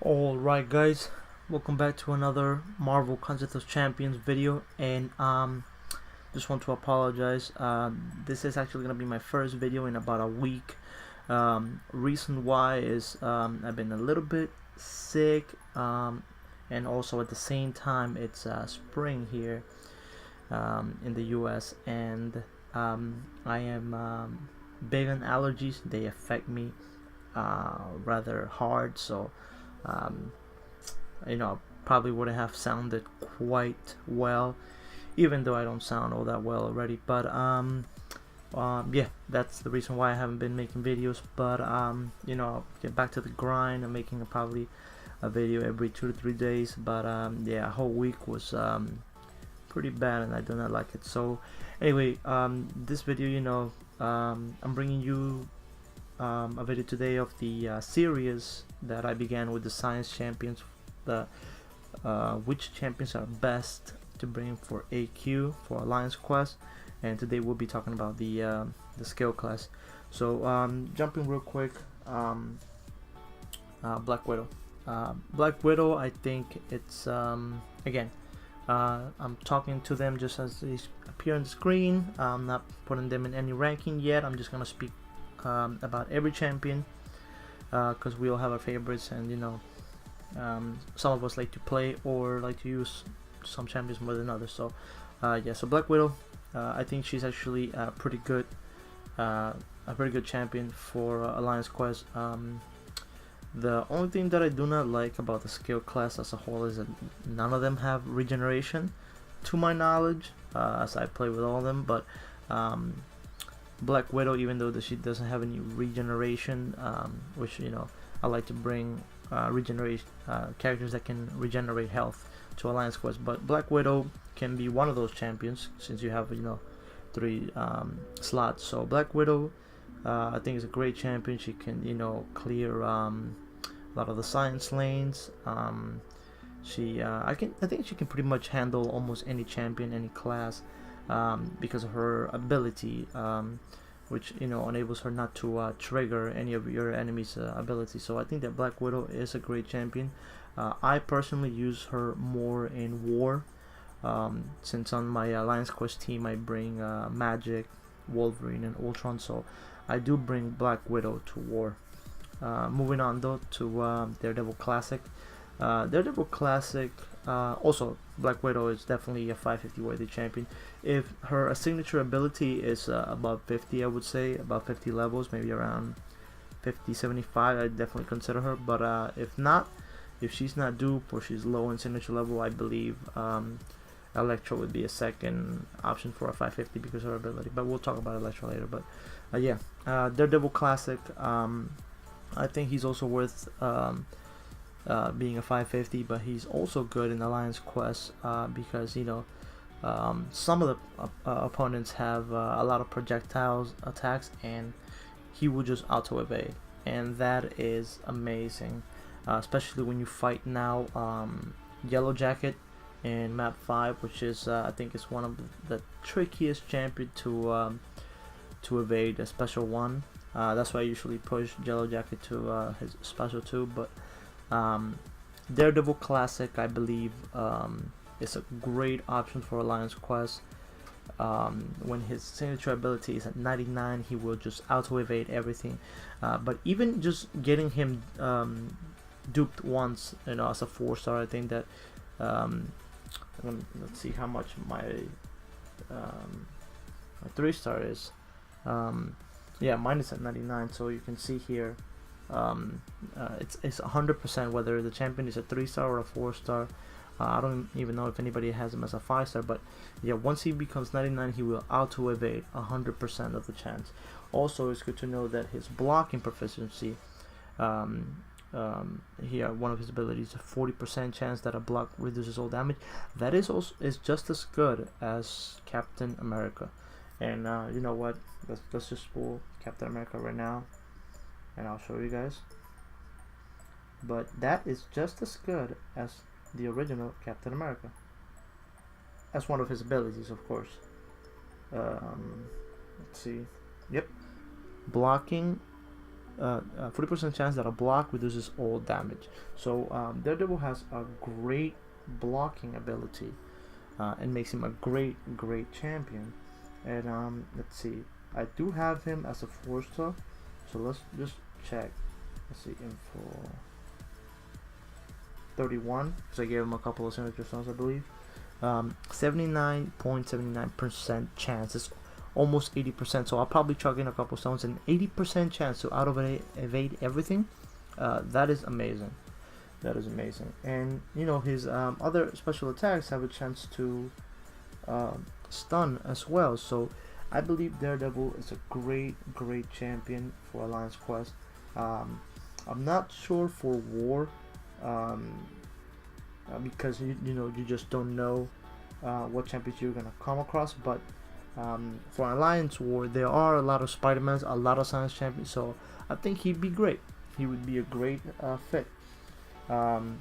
Alright guys, welcome back to another Marvel Contest of Champions video, and just want to apologize. This is actually gonna be my first video in about a week. Reason why is I've been a little bit sick, and also at the same time it's spring here in the US, and I am big on allergies. They affect me rather hard, so probably wouldn't have sounded quite well, even though I don't sound all that well already. But yeah, that's the reason why I haven't been making videos. But I'll get back to the grind. I'm making probably a video every 2 to 3 days. But yeah, a whole week was pretty bad, and I do not like it. So anyway, this video, I'm bringing you a video today of the series that I began with the Science Champions, the which champions are best to bring for AQ, for Alliance Quest, and today we'll be talking about the skill class. So jumping real quick, Black Widow. Black Widow, I think it's again, I'm talking to them just as they appear on the screen. I'm not putting them in any ranking yet. I'm just gonna speak about every champion, because we all have our favorites, and some of us like to play or like to use some champions more than others. So yeah, so Black Widow, I think she's actually a pretty good champion for Alliance Quest. The only thing that I do not like about the skill class as a whole is that none of them have regeneration, to my knowledge, as I play with all of them. But Black Widow, even though she doesn't have any regeneration, which I like to bring regeneration characters that can regenerate health to Alliance Quest. But Black Widow can be one of those champions, since you have 3 slots. So Black Widow, I think, is a great champion. She can clear a lot of the science lanes. I think she can pretty much handle almost any champion, any class, because of her ability, which enables her not to trigger any of your enemy's abilities. So I think that Black Widow is a great champion. I personally use her more in war, since on my Alliance Quest team I bring Magic, Wolverine, and Ultron, so I do bring Black Widow to war. Moving on though to Daredevil Classic. Daredevil Classic, also Black Widow is definitely a 550 worthy champion. If her signature ability is above 50, I would say about 50 levels, maybe around 50, 75, I'd definitely consider her. But if not, if she's not dupe or she's low in signature level, I believe Elektra would be a second option for a 550 because of her ability. But we'll talk about Elektra later. But yeah, Daredevil Classic, I think he's also worth being a 550, but he's also good in Alliance Quest, because some of the opponents have a lot of projectiles attacks, and he will just auto evade, and that is amazing, especially when you fight now Yellow Jacket in map 5, which is I think is one of the trickiest champion to evade a special 1. That's why I usually push Yellow Jacket to his special 2. But Daredevil Classic, I believe, is a great option for Alliance Quest. When his signature ability is at 99, he will just auto evade everything. But even just getting him duped once, as a 4-star, I think that let's see how much my 3-star is. Yeah, mine is at 99, so you can see here it's 100% whether the champion is a 3-star or a 4-star. I don't even know if anybody has him as a 5-star, but yeah, once he becomes 99, he will auto evade 100% of the chance. Also, it's good to know that his blocking proficiency, here one of his abilities, a 40% chance that a block reduces all damage. That is just as good as Captain America. And you know what? Let's just pull Captain America right now, and I'll show you guys. But that is just as good as the original Captain America. That's one of his abilities, of course. Let's see. Yep, blocking 40% chance that a block reduces all damage. So Daredevil has a great blocking ability, and makes him a great champion. And let's see, I do have him as a 4-star, so let's just check. Let's see, info 31, because I gave him a couple of signature stones, I believe. 79.79% chance. It's almost 80%, so I'll probably chuck in a couple stones, and 80% chance to out of evade everything. That is amazing. That is amazing. And you know, his other special attacks have a chance to stun as well. So I believe Daredevil is a great champion for Alliance Quest. I'm not sure for War, because you know, you just don't know what champions you're gonna come across. But for Alliance War, there are a lot of Spider-Mans, a lot of Science champions, so I think he'd be great. He would be a great fit. And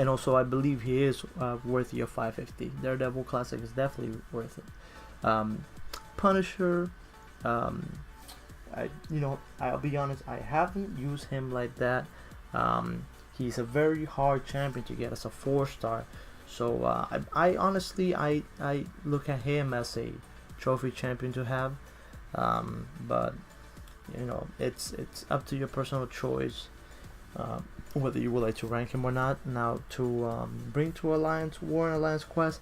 also, I believe he is worthy of 550. Daredevil Classic is definitely worth it. Punisher, I'll be honest, I haven't used him like that. He's a very hard champion to get as a 4-star. So I honestly look at him as a trophy champion to have. But you know, it's up to your personal choice. Whether you would like to rank him or not. Now, to bring to Alliance War and Alliance Quest,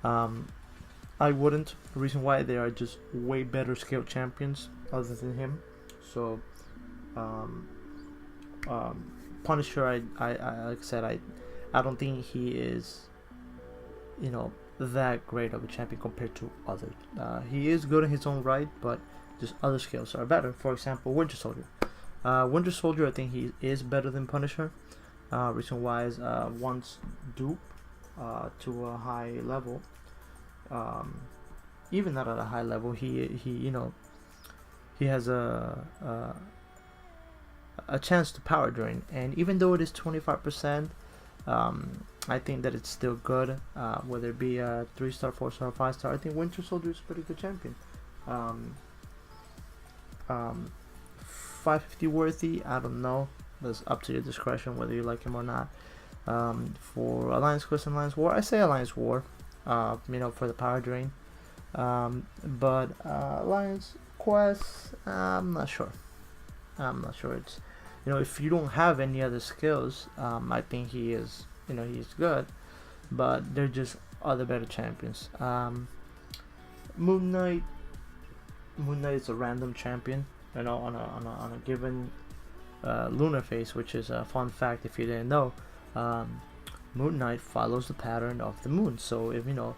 I wouldn't. The reason why, they are just way better scaled champions other than him. So Punisher, I like I said, I don't think he is, you know, that great of a champion compared to others. He is good in his own right, but just other skills are better. For example, Winter Soldier. Winter Soldier, I think he is better than Punisher. Reason why is once dupe to a high level, even not at a high level, he you know, he has a chance to power drain, and even though it is 25%, I think that it's still good. Whether it be a 3-star, 4-star, 5-star, I think Winter Soldier is a pretty good champion. 550 worthy, I don't know. That's up to your discretion whether you like him or not. For Alliance Quest and Alliance War, I say Alliance War, you know, for the power drain. But Alliance Quest, I'm not sure. It's, you know, if you don't have any other skills, I think he is, you know, he's good, but they're just other better champions. Moon Knight is a random champion, you know, on a given lunar phase, which is a fun fact if you didn't know. Moon Knight follows the pattern of the moon, so if you know,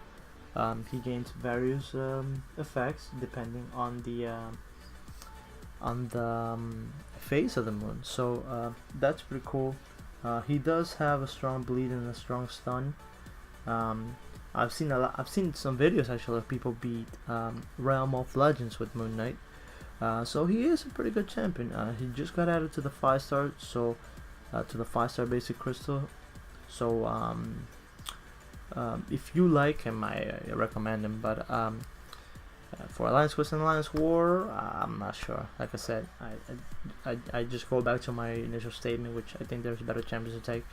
he gains various effects depending on the phase of the moon. So that's pretty cool. He does have a strong bleed and a strong stun. I've seen some videos actually of people beat Realm of Legends with Moon Knight. So he is a pretty good champion. He just got added to the 5-star, so to the 5-star basic crystal. So if you like him, I recommend him. But for Alliance Quest and Alliance War, I'm not sure. Like I said, I just go back to my initial statement, which I think there's better champions to take.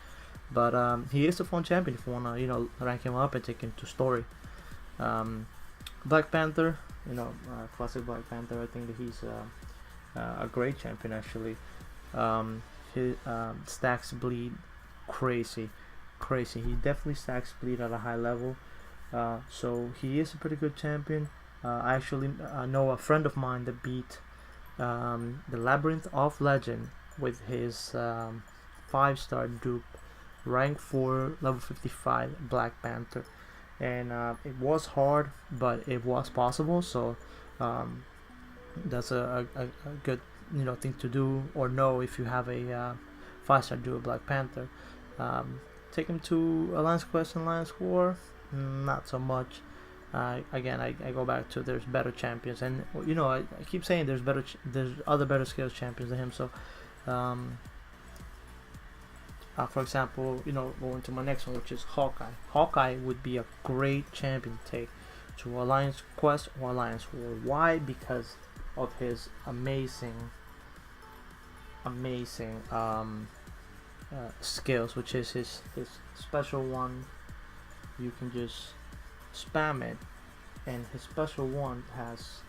But he is a fun champion if you wanna, you know, rank him up and take him to story. Black Panther, you know, classic Black Panther. I think that he's a great champion actually. His stacks bleed crazy. He definitely stacks bleed at a high level. So he is a pretty good champion. I actually know a friend of mine that beat the Labyrinth of Legend with his 5-star dupe, rank 4, level 55 Black Panther, and it was hard, but it was possible. So that's a good, you know, thing to do or know if you have a 5-star dupe Black Panther. Take him to Alliance Quest and Alliance War, not so much. Again, I go back to there's better champions, and you know, I keep saying there's other better skills champions than him. So for example, you know, going to my next one, which is Hawkeye. Hawkeye would be a great champion to take to Alliance Quest or Alliance War. Why? Because of his amazing amazing skills, which is his special one. You can just spam it, and his special one has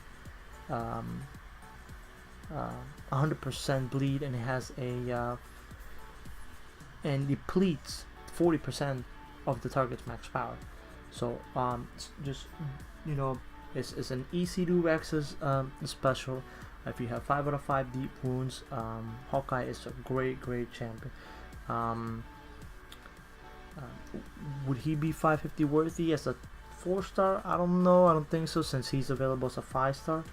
um, 100% bleed, and it has a and depletes 40% of the target's max power. So just you know, it's an easy to access special. If you have 5 out of 5 deep wounds, Hawkeye is a great champion. Um, would he be 550 worthy as a 4-star? I don't know. I don't think so, since he's available as a 5-star.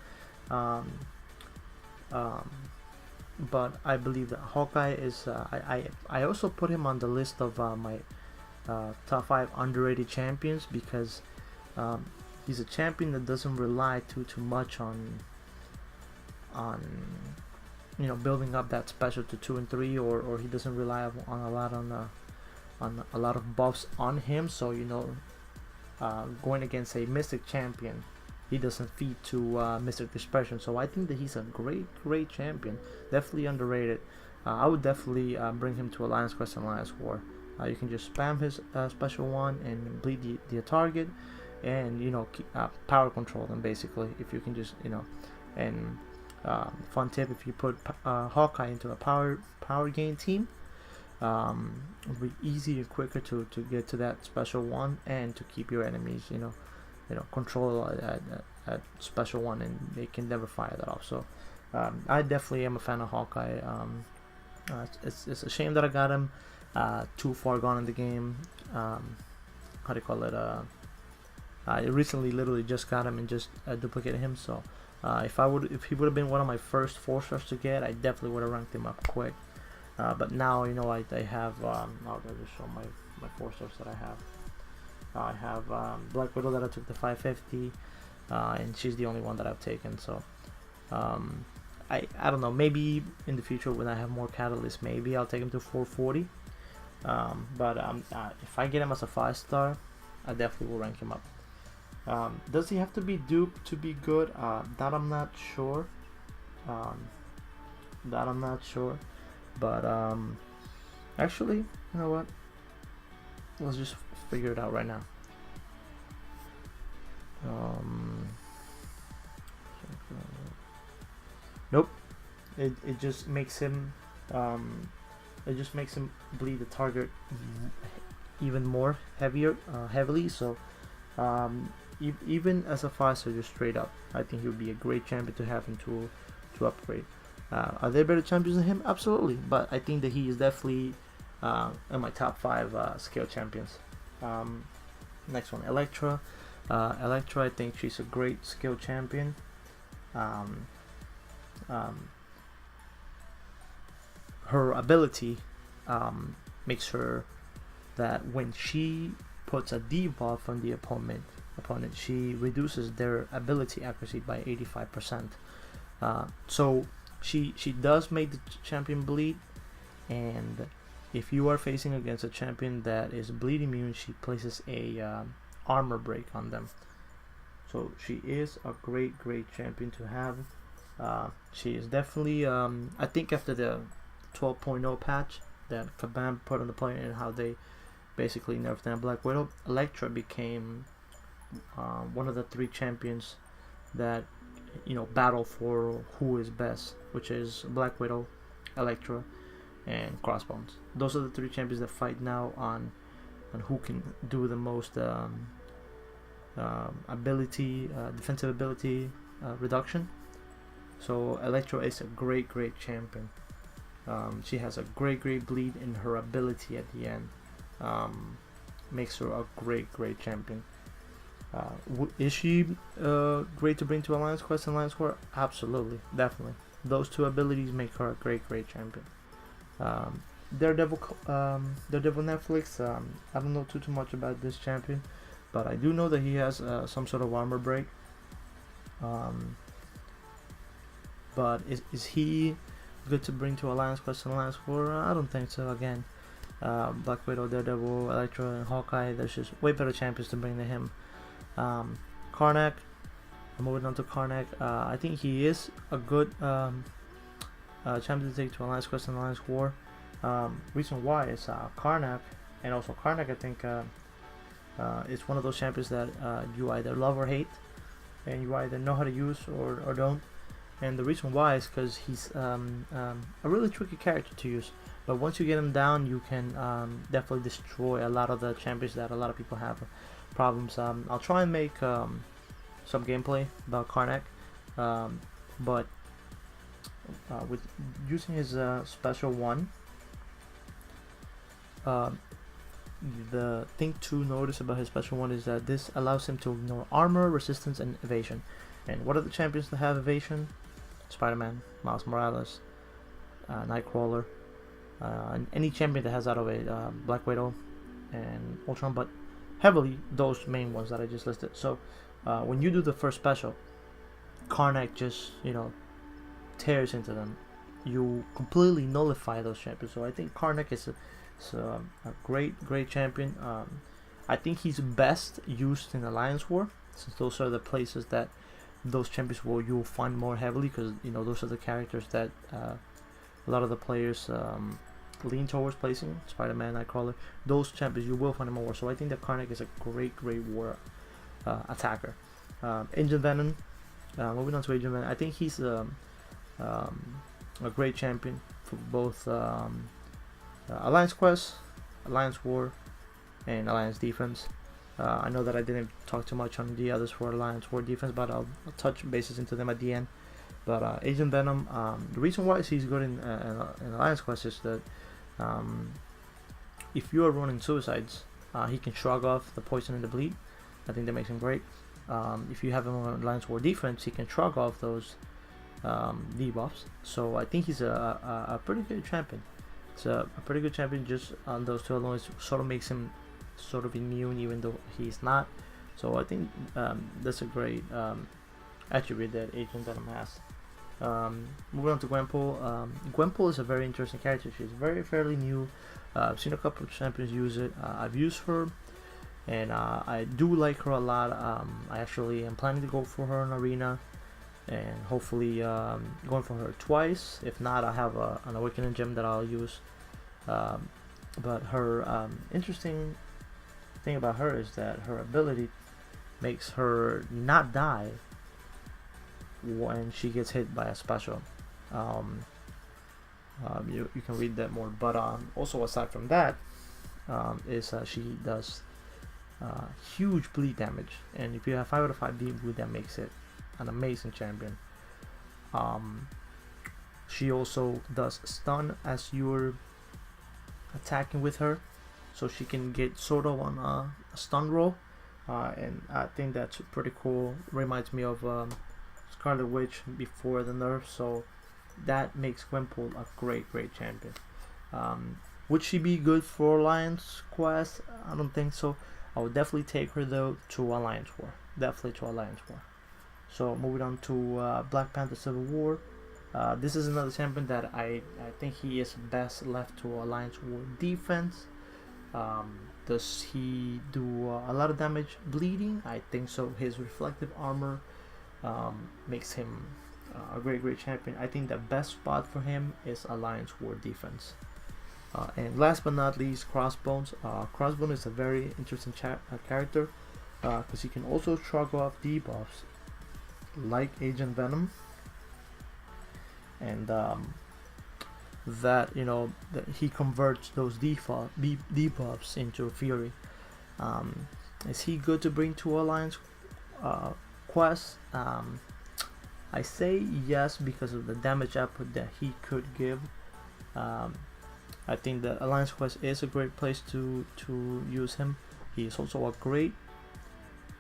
Um, but I believe that Hawkeye is. I also put him on the list of my top 5 underrated champions, because he's a champion that doesn't rely too much on building up that special to 2 and 3, or he doesn't rely on a lot on a lot of buffs on him. So going against a Mystic champion, he doesn't feed to Mystic Dispersion. So I think that he's a great champion, definitely underrated. I would definitely bring him to Alliance Quest and Alliance War. You can just spam his special one and bleed the target, and power control them basically. If you can just and fun tip: if you put Hawkeye into a power gain team, it'll be easier and quicker to get to that special one, and to keep your enemies control at special one, and they can never fire that off. So I definitely am a fan of Hawkeye. It's a shame that I got him too far gone in the game. How do you call it? I recently literally just got him and just duplicated him. So if he would have been one of my first 4-stars to get, I definitely would have ranked him up quick. But now I have I'll just show my 4-stars that I have. I have Black Widow that I took to 550, and she's the only one that I've taken. So I don't know, maybe in the future when I have more catalysts, maybe I'll take him to 440. But if I get him as a 5-star, I definitely will rank him up. Does he have to be duped to be good? That I'm not sure. But actually, you know what? Let's just figure it out right now. Nope. It just makes him bleed the target even more heavily. So even as a 5-star, just straight up, I think he would be a great champion to have him to upgrade. Are there better champions than him? Absolutely, but I think that he is definitely in my top 5 scale champions. Next one, Elektra. Elektra, I think she's a great skill champion. Her ability makes her that when she puts a debuff on the opponent, she reduces their ability accuracy by 85%. So she does make the champion bleed, and if you are facing against a champion that is bleed immune, she places a armor break on them. So she is a great champion to have. She is definitely I think after the 12.0 patch that Kabam put on the play, and how they basically nerfed down Black Widow, Elektra became one of the 3 champions that battle for who is best, which is Black Widow, Elektra, and Crossbones. Those are the 3 champions that fight now on who can do the most defensive ability reduction. So Elektra is a great champion. She has a great bleed in her ability at the end. Makes her a great champion. Is she great to bring to Alliance Quest and Alliance War? Absolutely, definitely. Those 2 abilities make her a great champion. Daredevil Netflix. I don't know too much about this champion, but I do know that he has some sort of armor break. But is he good to bring to Alliance Quest and Alliance War? I don't think so. Again, Black Widow, Daredevil, Elektra, and Hawkeye, there's just way better champions to bring to him. Karnak, moving on to Karnak, I think he is a good champions to take to Alliance Quest and Alliance War. Reason why is Karnak, and also Karnak I think is one of those champions that you either love or hate, and you either know how to use or don't. And the reason why is because he's a really tricky character to use, but once you get him down, you can definitely destroy a lot of the champions that a lot of people have problems. I'll try and make some gameplay about Karnak, but with using his special one, the thing to notice about his special one is that this allows him to ignore armor, resistance, and evasion. And what are the champions that have evasion? Spider-Man, Miles Morales, Nightcrawler, and any champion that has that of a Black Widow and Ultron, but heavily those main ones that I just listed. So when you do the first special, Karnak just tears into them. You completely nullify those champions. So I think Karnak is a great champion. I think he's best used in Alliance War, since those are the places that those champions you'll find more heavily, because those are the characters that a lot of the players lean towards placing. Spider-Man, Nightcrawler, those champions you will find more. So I think that Karnak is a great war attacker. Agent Venom, moving on to Agent Venom, I think he's a great champion for both Alliance Quest, Alliance War, and Alliance Defense. I know that I didn't talk too much on the others for Alliance War Defense, but I'll touch bases into them at the end. But Agent Venom, the reason why he's good in Alliance Quest is that if you are running suicides, he can shrug off the poison and the bleed. I think that makes him great. If you have him on Alliance War Defense, he can shrug off those debuffs. So I think he's a pretty good champion. It's a pretty good champion. Just on those two alone, sort of makes him sort of immune, even though he's not. So I think that's a great attribute that Agent Venom has. Moving on to Gwenpool. Gwenpool is a very interesting character. She's fairly new. I've seen a couple of champions use it. I've used her, and I do like her a lot. I actually am planning to go for her in Arena, and hopefully going for her twice. If not, I have an Awakening gem that I'll use. But her interesting thing about her is that her ability makes her not die when she gets hit by a special. You can read that more, but also aside from that, she does huge bleed damage, and if you have 5 out of 5 bleed, that makes it an amazing champion. She also does stun as you're attacking with her, so she can get sort of on a stun roll, and I think that's pretty cool. Reminds me of Scarlet Witch before the nerf, so that makes Gwenpool a great champion. Would she be good for Alliance Quest? I don't think so. I would definitely take her though to Alliance War. Definitely to Alliance War. So moving on to Black Panther Civil War. This is another champion that I think he is best left to Alliance War Defense. Does he do a lot of damage bleeding? I think so. His reflective armor makes him a great champion. I think the best spot for him is Alliance War Defense. And last but not least, Crossbones. Crossbones is a very interesting character because he can also shrug off debuffs like Agent Venom, and that he converts those debuffs into Fury. Is he good to bring to Alliance Quest? I say yes because of the damage output that he could give. I think that Alliance Quest is a great place to use him. He is also a great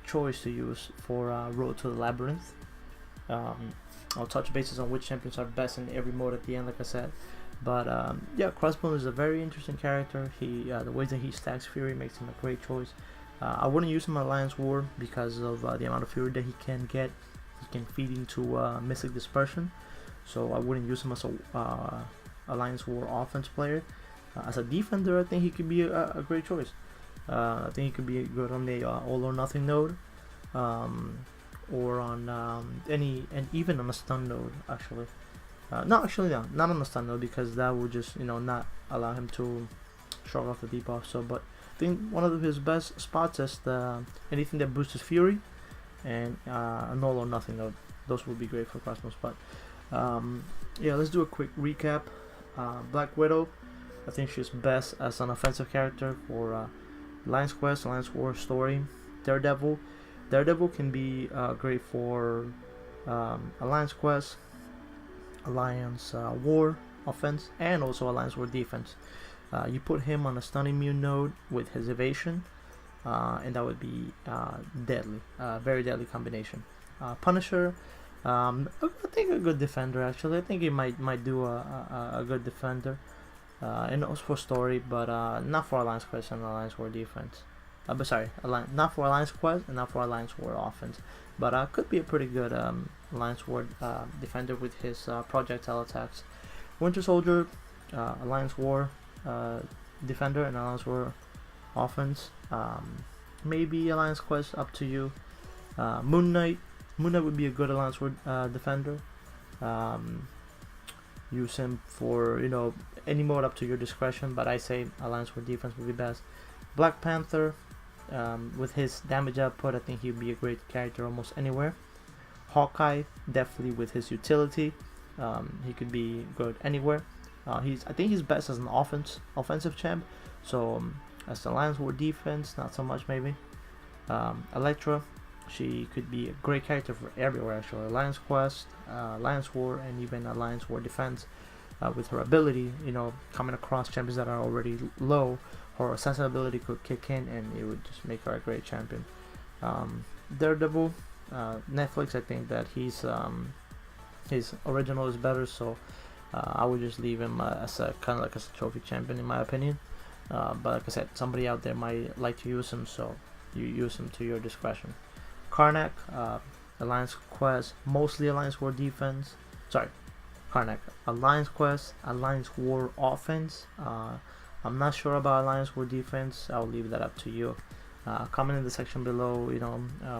choice to use for Road to the Labyrinth. I'll touch bases on which champions are best in every mode at the end, like I said. But yeah, Crossbone is a very interesting character. The ways that he stacks Fury makes him a great choice. I wouldn't use him in Alliance War because of the amount of Fury that he can get. He can feed into Mystic Dispersion, so I wouldn't use him as a Alliance War offense player. As a defender, I think he could be a great choice. I think he could be good on the all or nothing node, or on any, and even on a stun node actually. No, actually, no, not on the stun though, because that would just not allow him to shrug off the debuff. So, but I think one of his best spots is the anything that boosts his fury and a null or nothing. Though those would be great for Cosmos. But yeah, let's do a quick recap. Black Widow, I think she's best as an offensive character for Alliance Quest, Alliance War story. Daredevil can be great for Alliance Quest, Alliance War offense, and also Alliance War defense. You put him on a stun immune node with his evasion, and that would be deadly, very deadly combination. Punisher, I think a good defender actually. I think he might do a good defender, and also for story, but not for Alliance Quest and Alliance War defense. But sorry, not for Alliance Quest and not for Alliance War offense, but could be a pretty good Alliance War defender with his projectile attacks. Winter Soldier, Alliance War defender and Alliance War offense. Maybe Alliance Quest, up to you. Moon Knight would be a good Alliance War defender. Use him for any mode up to your discretion, but I say Alliance War defense would be best. Black Panther, with his damage output, I think he'd be a great character almost anywhere. Hawkeye, definitely with his utility, he could be good anywhere. I think he's best as an offensive champ. So as Alliance War defense, not so much maybe. Elektra, she could be a great character for everywhere actually. Alliance Quest, Alliance War, and even Alliance War defense. With her ability, coming across champions that are already low, her assassin ability could kick in and it would just make her a great champion. Daredevil, Netflix, I think that his original is better, so I would just leave him as a kind of like as a trophy champion in my opinion. But like I said, somebody out there might like to use him, so you use him to your discretion. Karnak, Alliance Quest, mostly Alliance War defense. Sorry, Karnak, Alliance Quest, Alliance War offense. I'm not sure about Alliance War defense. I'll leave that up to you. Comment in the section below,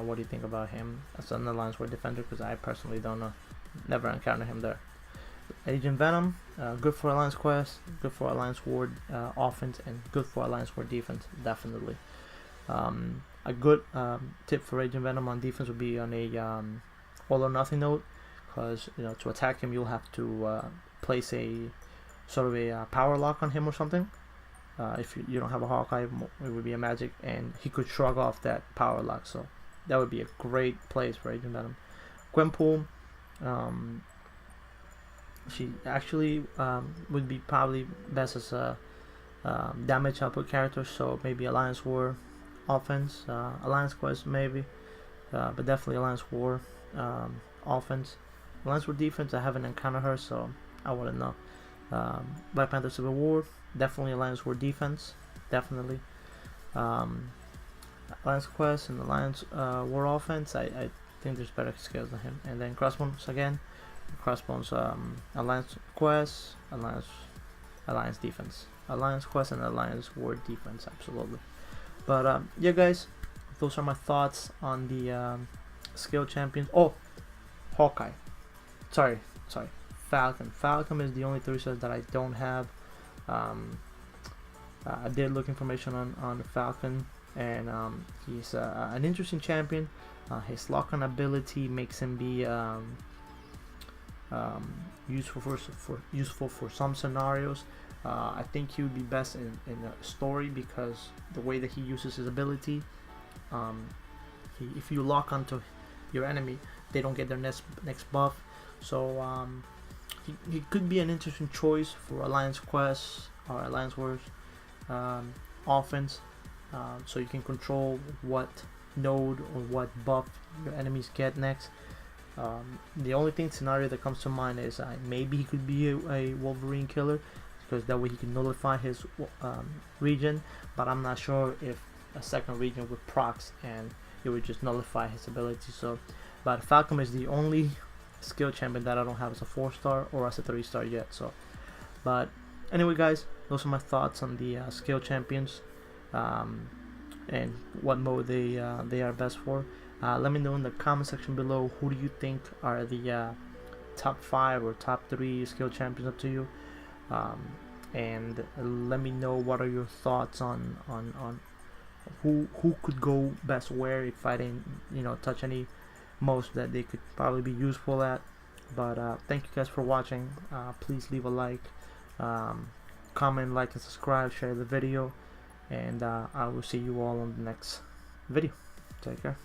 what do you think about him as an Alliance War defender, because I personally don't know. Never encountered him there. Agent Venom, good for Alliance Quest, good for Alliance War offense, and good for Alliance War defense, definitely. A good tip for Agent Venom on defense would be on a all or nothing note, because to attack him you'll have to place a sort of a power lock on him or something. If you don't have a Hawkeye, it would be a magic, and he could shrug off that power lock, so that would be a great place for Agent Venom. Gwenpool, she actually would be probably best as a damage output character, so maybe Alliance War offense, Alliance Quest maybe, but definitely Alliance War offense. Alliance War defense, I haven't encountered her, so I wouldn't know. Black Panther Civil War, definitely Alliance War defense, definitely. Alliance Quest and Alliance War offense, I think there's better skills than him. And then Crossbones again, Crossbones, Alliance Quest, Alliance defense, Alliance Quest and Alliance War defense, absolutely. But yeah guys, those are my thoughts on the skill champions. Oh, Hawkeye, sorry, Falcon is the only 3-star that I don't have. I did look information on Falcon, and he's an interesting champion. His lock-on ability makes him be useful for some scenarios. I think he would be best in a story, because the way that he uses his ability, if you lock onto your enemy, they don't get their next buff. So he could be an interesting choice for Alliance Quest or Alliance Wars offense, so you can control what node or what buff your enemies get next. The only scenario that comes to mind is maybe he could be a Wolverine killer, because that way he can nullify his region, but I'm not sure if a second region with procs and it would just nullify his ability. So, but Falcon is the only skill champion that I don't have as a 4-star or as a 3-star yet. So, but anyway guys, those are my thoughts on the skill champions, and what mode they are best for. Let me know in the comment section below, who do you think are the top 5 or top 3 skill champions, up to you. And let me know what are your thoughts on who could go best where, if I didn't touch any most that they could probably be useful at. But thank you guys for watching. Please leave a like, comment, like, and subscribe, share the video, and I will see you all on the next video. Take care.